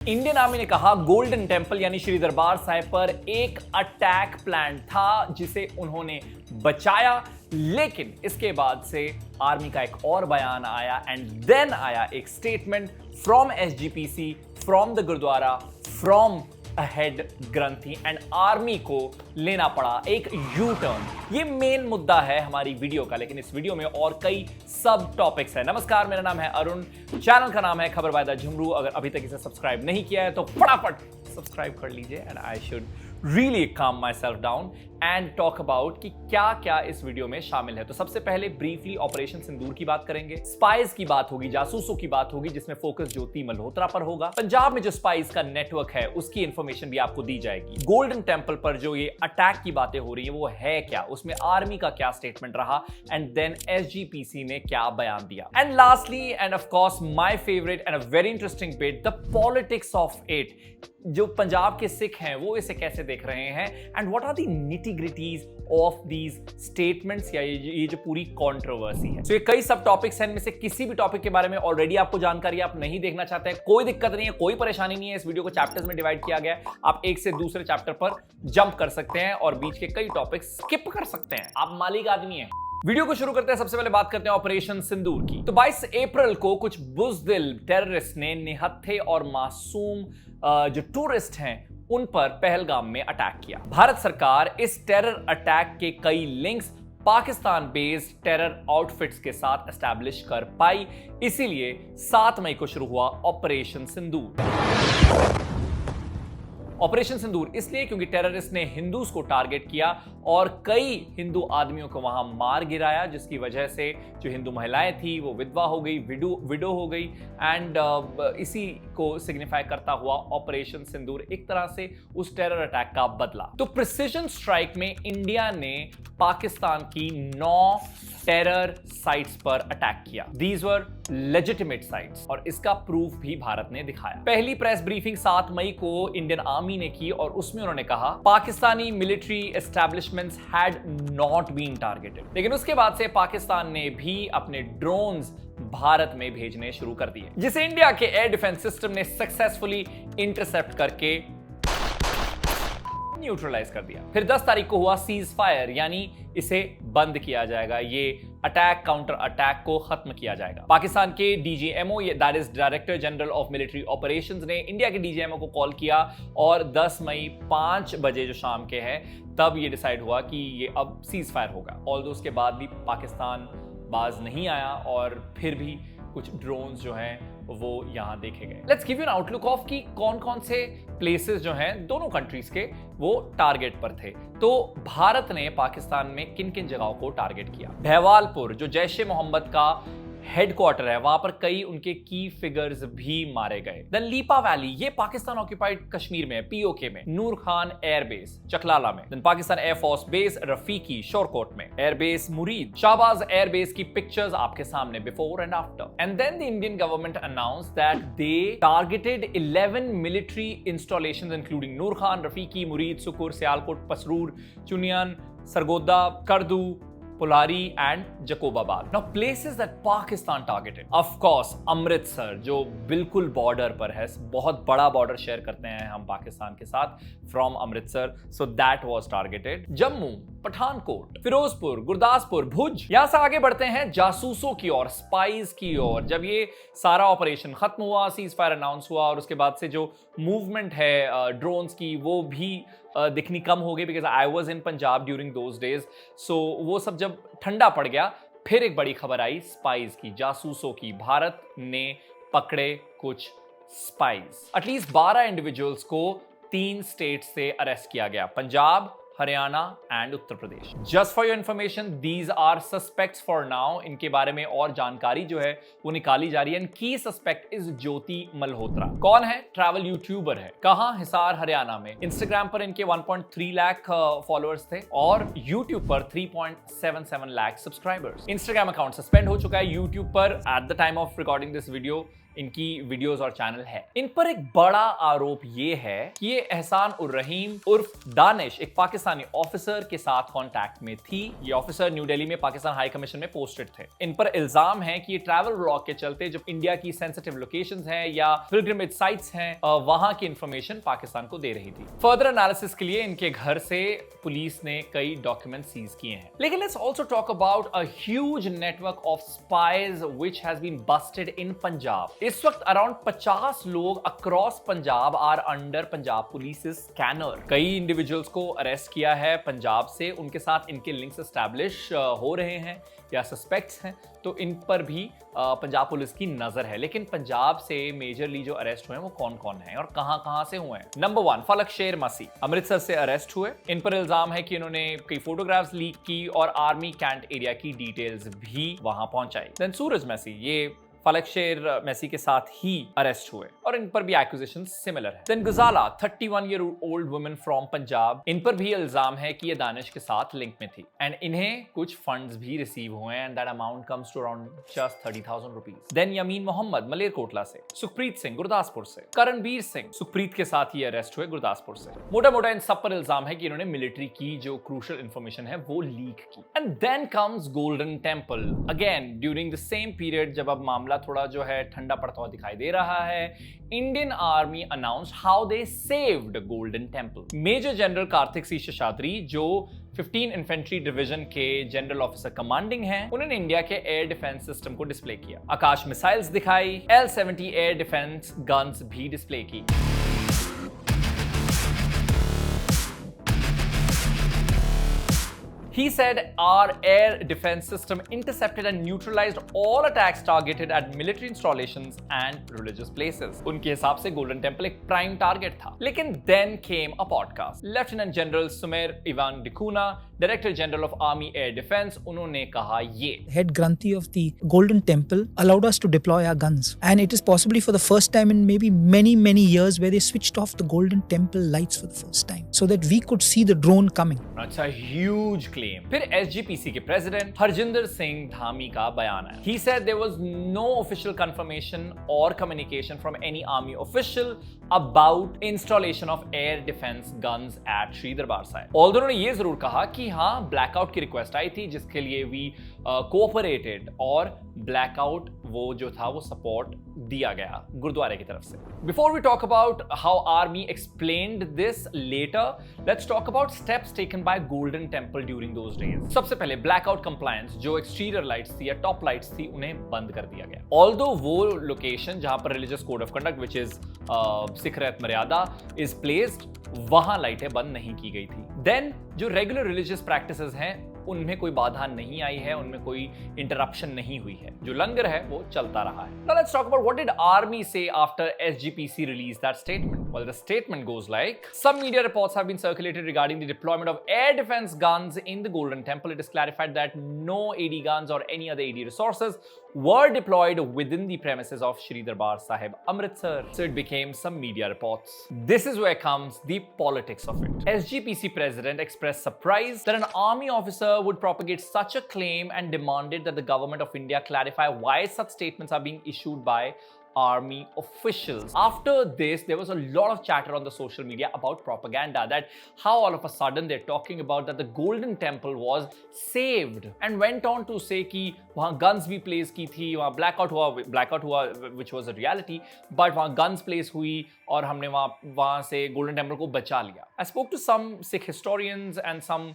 Indian army ने कहा golden temple यानी श्री दरबार साहिब पर एक अटैक प्लान था जिसे उन्होंने बचाया, लेकिन इसके बाद से आर्मी का एक और बयान आया एंड देन आया एक statement from SGPC, from the gurdwara, from head granthi and army को लेना पड़ा एक यू टर्न। ये मेन मुद्दा है हमारी वीडियो का, लेकिन इस वीडियो में और कई सब टॉपिक्स हैं। नमस्कार, मेरा नाम है अरुण, चैनल का नाम है खबर बाय द झुमरू। अगर अभी तक इसे सब्सक्राइब नहीं किया है तो फटाफट सब्सक्राइब कर लीजिए एंड आई शुड रियली काम my self down and talk about कि क्या क्या इस वीडियो में शामिल है। तो सबसे पहले ब्रीफली ऑपरेशन सिंदूर की बात करेंगे, स्पाइस की बात होगी, जासूसों की बात होगी, जिसमें फोकस ज्योति मल्होत्रा पर होगा। पंजाब में जो स्पाइस का नेटवर्क है उसकी इंफॉर्मेशन भी आपको दी जाएगी। गोल्डन टेंपल पर जो ये अटैक की बातें हो रही है वो है क्या, उसमें आर्मी का क्या स्टेटमेंट रहा एंड देन एसजीपीसी ने क्या बयान दिया। And lastly end of course my favourite and a very interesting bit, the politics of it. जो पंजाब के सिख हैं वो इसे कैसे देख रहे हैं and what are the nitty gritties of these statements या ये जो पूरी कंट्रोवर्सी है। तो ये कई सब टॉपिक्स हैं, इनमें से किसी भी टॉपिक के बारे में ऑलरेडी आपको जानकारी आप नहीं देखना चाहते हैं, कोई दिक्कत नहीं है, कोई परेशानी नहीं है। इस वीडियो को चैप्टर्स में डिवाइड किया गया है, आप एक से दूसरे चैप्टर पर जंप कर सकते हैं और बीच के कई टॉपिक स्किप कर सकते हैं। आप मालिक आदमी हैं। वीडियो को शुरू करते हैं, सबसे पहले बात करते हैं ऑपरेशन सिंदूर की। तो 22 अप्रैल को कुछ बुज़दिल टेररिस्ट ने निहत्थे और मासूम जो टूरिस्ट हैं उन पर पहलगाम में अटैक किया। भारत सरकार इस टेरर अटैक के कई links Pakistan based terror outfits के साथ एस्टैब्लिश कर पाई, इसीलिए 7 मई को शुरू हुआ ऑपरेशन सिंदूर। ऑपरेशन सिंदूर इसलिए क्योंकि टेररिस्ट ने हिंदूज को टारगेट किया और कई हिंदू आदमियों को वहां मार गिराया, जिसकी वजह से जो हिंदू महिलाएं थी वो विधवा हो गई, विडो हो गई एंड इसी को सिग्निफाई करता हुआ ऑपरेशन सिंदूर एक तरह से उस टेरर अटैक का बदला। तो प्रिसिजन स्ट्राइक में इंडिया ने पाकिस्तान की 9 टेरर साइट्स पर अटैक किया। दीज वर लेजिटिमेट साइट्स और इसका प्रूफ भी भारत ने दिखाया। पहली प्रेस ब्रीफिंग 7 मई को इंडियन आर्मी ने की और उसमें उन्होंने कहा Pakistani military establishments had not been targeted. लेकिन उसके बाद से पाकिस्तान ने भी अपने ड्रोन्स भारत में भेजने शुरू कर दिए, जिसे इंडिया के एयर डिफेंस सिस्टम ने सक्सेसफुली इंटरसेप्ट करके न्यूट्रलाइज कर दिया। फिर 10 तारीख को हुआ सीज फायर, यानी इसे बंद किया जाएगा, ये अटैक काउंटर अटैक को खत्म किया जाएगा। पाकिस्तान के DGMO that is director general of military operations ने इंडिया के डीजीएमओ को कॉल किया और 10 मई 5 बजे जो शाम के हैं तब ये डिसाइड हुआ कि ये अब सीज फायर होगा। ऑल्दो उसके बाद भी पाकिस्तान बाज नहीं आया और फिर भी कुछ ड्रोन्स जो हैं वो यहां देखे गए। Let's give you N outlook of कि कौन कौन से प्लेसेस जो हैं दोनों कंट्रीज के वो टारगेट पर थे। तो भारत ने पाकिस्तान में किन किन जगहों को टारगेट किया। बहवालपुर जो जैश ए मोहम्मद का हेडक्वार्टर है, वहां पर कई उनके की फिगर्स भी मारे गए। देन लीपा वैली, ये पाकिस्तान ऑक्यूपाइड कश्मीर में, पीओके में। नूर खान एयरबेस चकलाला में। Then Pakistan air force base Rafiqui Shorkot में। एयरबेस मुरीद, शाहबाज एयरबेस की पिक्चर्स आपके सामने before and after. And then the Indian government announce that they targeted 11 military installations including Noor Khan, Rafiqui, Murid, Sukkur, Sialkot, Pasrur, Chunian, Sargodha, Skardu, Bholari and Jacobabad. Now places that Pakistan targeted, of course Amritsar जो बिल्कुल border पर है, बहुत बड़ा बॉर्डर शेयर करते हैं हम पाकिस्तान के साथ from Amritsar, so that was targeted. Jammu, Pathankot, Firozpur, Gurdaspur, Bhuj. यहां से आगे बढ़ते हैं जासूसों की ओर, स्पाइस की ओर। जब ये सारा ऑपरेशन खत्म हुआ, सीज फायर अनाउंस हुआ और उसके बाद से जो मूवमेंट है ड्रोन्स की वो भी दिखनी कम हो गई, because I was in Punjab during those days. So वो सब जब ठंडा पड़ गया, फिर एक बड़ी खबर आई स्पाइस की, जासूसों की। भारत ने पकड़े कुछ स्पाइस, एटलीस्ट 12 इंडिविजुअल्स को 3 स्टेट से अरेस्ट किया गया, Punjab, Haryana and Uttar Pradesh. Just for your information, these are suspects for now. इनके बारे में और जानकारी जो है वो निकाली जा रही है। की सस्पेक्ट इज ज्योति मल्होत्रा। कौन है? ट्रैवल यूट्यूबर है। कहां? हिसार, हरियाणा में। इंस्टाग्राम पर इनके 1.3 लाख फॉलोअर्स थे और यूट्यूब पर 3.77 lakh subscribers. Instagram account suspend हो चुका है यूट्यूब पर at the time of recording this video. इनकी वीडियोस और चैनल है। इन पर एक बड़ा आरोप ये है कि ये एहसान उर रहीम उर्फ दानिश एक पाकिस्तानी ऑफिसर के साथ कांटेक्ट में थी। ये ऑफिसर न्यू दिल्ली में पाकिस्तान हाई कमीशन में पोस्टेड थे। इन पर इल्जाम है कि ये ट्रैवल व्लॉग के चलते जो इंडिया की सेंसिटिव लोकेशंस हैं या पिलग्रिमेज साइट्स हैं वहां की इंफॉर्मेशन पाकिस्तान को दे रही थी। फर्दर एनालिसिस के लिए इनके घर से पुलिस ने कई डॉक्यूमेंट सीज किए हैं। लेकिन let's also talk about a huge network of spies which has been busted in Punjab. इस वक्त अराउंड 50 लोग across Punjab are under Punjab police scanner. कई इंडिविजुअल्स को अरेस्ट किया है पंजाब से, उनके साथ इनके लिंक्स एस्टैब्लिश हो रहे हैं या सस्पेक्ट्स हैं, तो इन पर भी पंजाब पुलिस की नजर है। लेकिन पंजाब से मेजरली जो अरेस्ट हुए हैं वो कौन कौन है और कहां से हुए हैं? नंबर 1 फलक शेर मसी अमृतसर से अरेस्ट हुए। इन पर इल्जाम है कि इन्होंने कई फोटोग्राफ्स लीक की और आर्मी कैंट एरिया की डिटेल्स भी वहां पहुंचाई। देन सूरज मैसी ये फलक शेर मैसी के साथ ही अरेस्ट हुए और इन पर भी एक्यूजेशन सिमिलर है। Then Ghazala 31 year old woman from Punjab, इन पर भी इल्जाम है कि ये दानिश के साथ लिंक में थी एंड इन्हें कुछ फंड्स भी रिसीव हुए and that amount comes to around just 30,000 rupees. Then Yameen Mohammad Malerkotla से, सुखप्रीत सिंह गुरदासपुर से, करणबीर सिंह सुखप्रीत के साथ ये अरेस्ट हुए गुरदासपुर से। मोटा मोटा इन सब पर इल्जाम है कि इन्होंने मिलिट्री की जो क्रूशियल इंफॉर्मेशन है वो लीक की। And then comes Golden Temple again during the same period जब अब मामला थोड़ा जो है ठंडा पड़ता हुआ दिखाई दे रहा है। Indian army announced how they saved Golden Temple. Major general Kartik C Seshadri जो 15 इन्फेंट्री डिवीजन के जनरल ऑफिसर कमांडिंग हैं, उन्होंने इंडिया के एयर डिफेंस सिस्टम को डिस्प्ले किया। आकाश मिसाइल्स दिखाई, L-70 एयर डिफेंस गन्स भी डिस्प्ले की। He said our air defense system intercepted and neutralized all attacks targeted at military installations and religious places. उनके हिसाब से गोल्डन टेंपल एक प्राइम टारगेट था। लेकिन then came a podcast. Lieutenant General Sumer Ivan Dikuna, Director General of Army Air Defense, उन्होंने कहा ये Head Granthi of the Golden Temple allowed us to deploy our guns, and it is possibly for the first time in maybe many years where they switched off the Golden Temple lights for the first time so that we could see the drone coming. अच्छा, huge claim। फिर SGPC के president Harjinder Singh Dhami का बयान आया। He said there was no official confirmation or communication from any army official about installation of air defense guns at Sri Darbar Sahib। और उन्होंने ये जरूर कहा कि हाँ ब्लैकआउट की रिक्वेस्ट आई थी जिसके लिए वी कोऑपरेटेड और ब्लैकआउट वो जो था वो सपोर्ट दिया गया गुरुद्वारे की तरफ से। Before we talk about how army explained this letter, let's talk about steps taken by Golden Temple during those days. सबसे पहले ब्लैकआउट कंप्लायंस, जो एक्सटीरियर लाइट्स थी या टॉप लाइट्स थी उन्हें बंद कर दिया गया। ऑल्दो वो लोकेशन जहां पर religious code of conduct which is Sikh रहत मर्यादा इज प्लेस्ड, वहां लाइटें बंद नहीं की गई थी। देन जो रेगुलर रिलीजियस प्रैक्टिसेस हैं उनमें कोई बाधा नहीं आई है, उनमें कोई इंटरप्शन नहीं हुई है, जो लंगर है वो चलता रहा है। Now let's talk about what did army say after SGPC released that statement. Well, the statement goes like, some media reports have been circulated regarding the deployment of air defense guns in the Golden Temple. It is clarified that no AD guns or any other AD resources were deployed within the premises of Sri Darbar Sahib, Amritsar. So it became some media reports. This is where comes the politics of it. SGPC president expressed surprise that an army officer would propagate such a claim and demanded that the government of India clarify why such statements are being issued by army officials. After this, there was a lot of chatter on the social media about propaganda, that how all of a sudden they're talking about that the Golden Temple was saved, and went on to say कि वहाँ guns भी place की थी, वहाँ blackout हुआ which was a reality, but वहाँ guns place हुई और हमने वहाँ से Golden Temple को बचा लिया। I spoke to some Sikh historians and some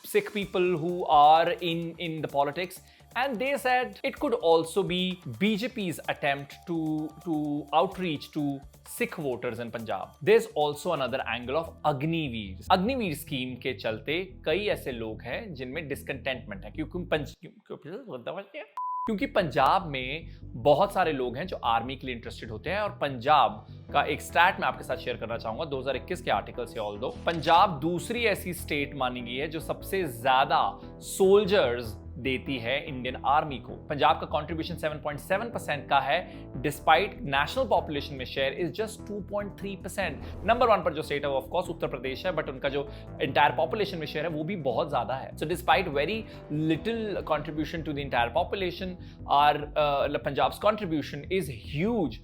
Sikh people who are in the politics, and they said it could also be BJP's attempt to outreach to Sikh voters in Punjab. There's also another angle of Agniveer. Agniveer scheme के चलते कई ऐसे लोग हैं जिनमें discontentment है क्योंकि पंजाब में बहुत सारे लोग हैं जो आर्मी के लिए इंटरेस्टेड होते हैं। और पंजाब का एक स्टैट मैं आपके साथ शेयर करना चाहूंगा 2021 के आर्टिकल से। ऑल्दो पंजाब दूसरी ऐसी स्टेट मानी गई है जो सबसे ज्यादा सोल्जर्स देती है इंडियन आर्मी को। पंजाब का कंट्रीब्यूशन 7.7% का है, डिस्पाइट नेशनल पॉपुलेशन में शेयर इज जस्ट 2.3%। नंबर 1 पर जो स्टेट है वो ऑफ कोर्स उत्तर प्रदेश है, बट उनका जो एंटायर पॉपुलेशन में शेयर है वो भी बहुत ज्यादा है। So despite very little contribution to the entire population, our Punjab's contribution is huge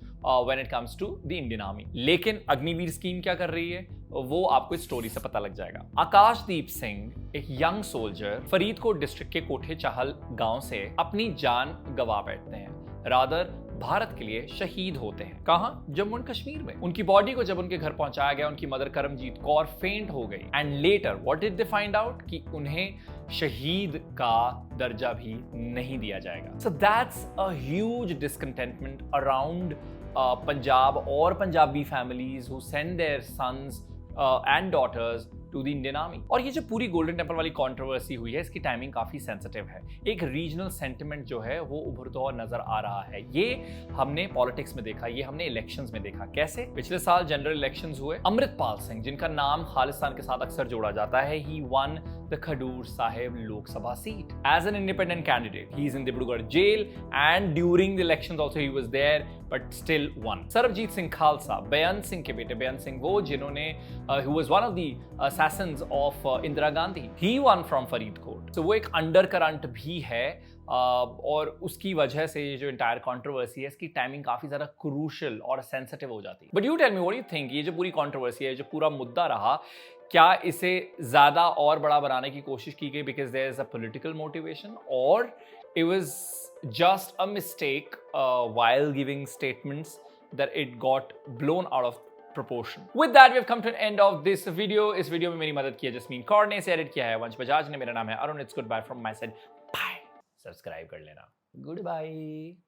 when it comes to the Indian Army। लेकिन अग्निवीर स्कीम क्या कर रही है वो आपको इस स्टोरी से पता लग जाएगा। आकाशदीप सिंह, एक यंग सोल्जर, फरीदकोट डिस्ट्रिक्ट के कोठे चाहल गांव से अपनी जान गंवा बैठते हैं, रादर भारत के लिए शहीद होते हैं। कहां? जम्मू एंड कश्मीर में। उनकी बॉडी को जब उनके घर पहुंचाया गया, उनकी मदर करमजीत कौर फेंट हो गई and later what did they find out कि उन्हें शहीद का दर्जा भी नहीं दिया जाएगा। So that's a huge discontentment around Punjab और Punjabi families who send their sons and daughters to the Indian army. और ये जो पूरी गोल्डन टेम्पल वाली कंट्रोवर्सी हुई है, इसकी टाइमिंग काफी सेंसिटिव है। एक रीजनल सेंटिमेंट जो है वो उभरता हुआ नजर आ रहा है। ये हमने पॉलिटिक्स में देखा, ये हमने इलेक्शंस में देखा। कैसे? पिछले साल जनरल इलेक्शंस हुए। अमृतपाल सिंह, जिनका नाम खालिस्तान के साथ अक्सर जोड़ा जाता है, he won the Khadoor Sahib Lok Sabha seat as an independent candidate. He is in Dibrugarh jail and during the elections also he was there but still won. Sarabjeet Singh Khalsa, Beant Singh के बेटे, बेअंत सिंह वो जिन्होंने who was one of the assassins of Indira Gandhi, he won from Faridkot। So वो एक undercurrent भी है और उसकी वजह से ये जो इंटायर कंट्रोवर्सी है, इसकी टाइमिंग काफी ज्यादा क्रूशियल और सेंसिटिव हो जाती है। But you tell me what you think, ये जो पूरी कंट्रोवर्सी है, जो पूरा मुद्दा रहा, क्या इसे ज्यादा और बड़ा बनाने की कोशिश की गई because there is a political motivation, और it was just a mistake while giving statements that it got blown out of proportion? With that, we have come to an end of this video. इस video में मेरी मदद की है jasmine Kaur ने, इसे edit किया है वंश बजाज ने, मेरा नाम है Arun. It's good bye from my side. Bye. Subscribe कर लेना। Good bye.